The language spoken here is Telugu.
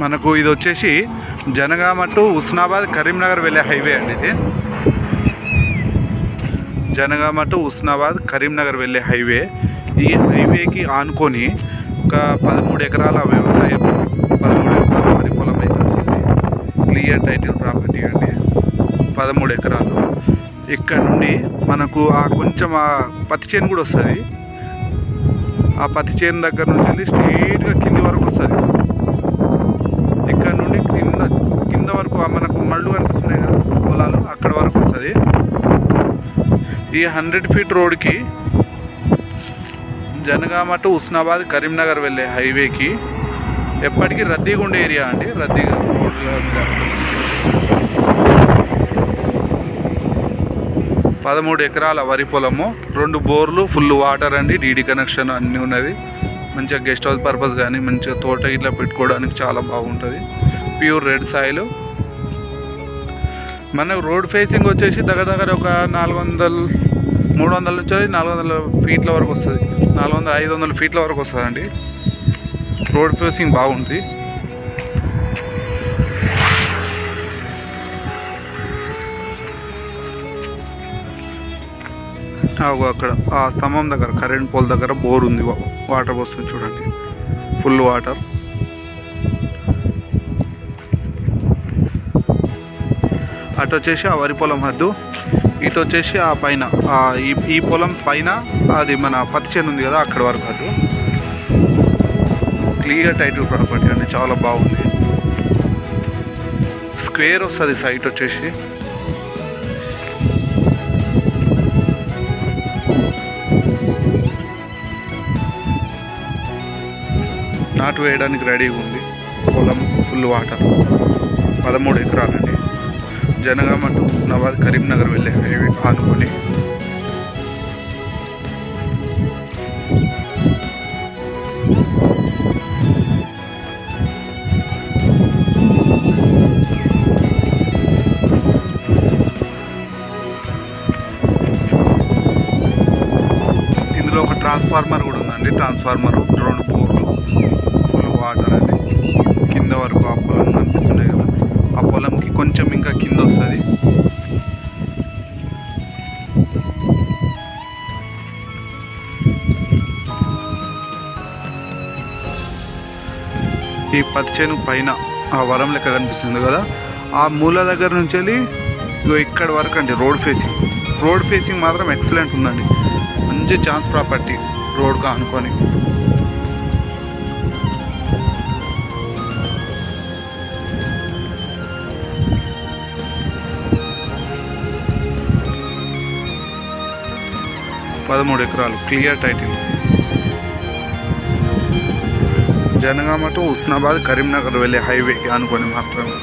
మనకు ఇది వచ్చేసి జనగామ టు హుస్నాబాద్ కరీంనగర్ వెళ్ళే హైవే అండి. ఇది జనగామ టు హుస్నాబాద్ కరీంనగర్ వెళ్ళే హైవే. ఈ హైవేకి ఆనుకొని ఒక 13 ఎకరాల వ్యవసాయం, 13 ఎకరాల వరి పొలం అయితే వచ్చింది. క్లియర్ టైటిల్ ప్రాపర్టీ అండి, 13 ఎకరాలు. ఇక్కడ నుండి మనకు కొంచెం పత్తి చేను కూడా వస్తుంది. ఆ పత్తి చేను దగ్గర నుంచి వెళ్ళి స్ట్రైట్గా కింది వరకు వస్తుంది. ఇక్కడ నుండి కింద వరకు మనకు మళ్ళు కనిపిస్తున్నాయి కదా పొలాలు, అక్కడ వరకు వస్తుంది. ఈ 100 ఫీట్ రోడ్కి జనగామ టు హుస్నాబాద్ కరీంనగర్ వెళ్ళే హైవేకి ఎప్పటికీ రద్దీగా ఉండే ఏరియా అండి. రద్దీగా 13 ఎకరాల వరి పొలము, 2 బోర్లు, ఫుల్ వాటర్ అండి, డీడీ కనెక్షన్ అన్నీ ఉన్నది. మంచిగా గెస్ట్ హౌస్ పర్పస్ కానీ మంచిగా తోట ఇట్లా పెట్టుకోవడానికి చాలా బాగుంటుంది. Pure red soil. మనకు రోడ్ ఫేసింగ్ వచ్చేసి దగ్గర ఒక 300 నుంచి 400 ఫీట్ల వరకు వస్తుంది. 500 ఫీట్ల వరకు వస్తుంది అండి. రోడ్ ఫేసింగ్ బాగుంటుంది. అక్కడ ఆ స్తంభం దగ్గర కరెంట్ పోల్ దగ్గర బోర్ ఉంది, వాటర్ వస్తుంది చూడండి, ఫుల్ వాటర్. అటు వచ్చేసి ఆ వరి పొలం హద్దు, ఇటు వచ్చేసి ఆ పైన ఈ పొలం పైన అది మన పత్తి చేను ఉంది కదా, అక్కడ వరకు హద్దు. క్లియర్ టైటిల్ ప్రాపర్టీ అండి, చాలా బాగుంది. స్క్వేర్ వస్తుంది సైట్ వచ్చేసి. నాటు వేయడానికి రెడీగా ఉంది. పొలం ఫుల్ వాటర్, 13 ఎకరాలండి. జనగామ టు హుస్నాబాద్ కరీంనగర్ వెళ్ళే హైవే ఆనుకొని. ఇందులో ఒక ట్రాన్స్ఫార్మర్ కూడా ఉందండి. ట్రాన్స్ఫార్మర్, 2 బోర్లు, ఫుల్ వాటర్ అండి. కింద వరకు ఆ పొలం కనిపిస్తున్నాయి కదా, ఆ పొలంకి కొంచెం ఇంకా కింద వస్తుంది. ఈ పత్తి చేను పైన ఆ వరం లెక్క కనిపిస్తుంది కదా, ఆ మూల దగ్గర నుంచి వెళ్ళి ఇక్కడ వరకు అండి రోడ్ ఫేసింగ్. రోడ్ ఫేసింగ్ మాత్రం ఎక్సలెంట్ ఉందండి. మంచి ఛాన్స్ ప్రాపర్టీ రోడ్గా అనుకొని. పదమూడు ఎకరాలు clear title. Jangaon to Husnabad Karimnagar వెళ్ళే హైవేకి అనుకొని మాత్రమే.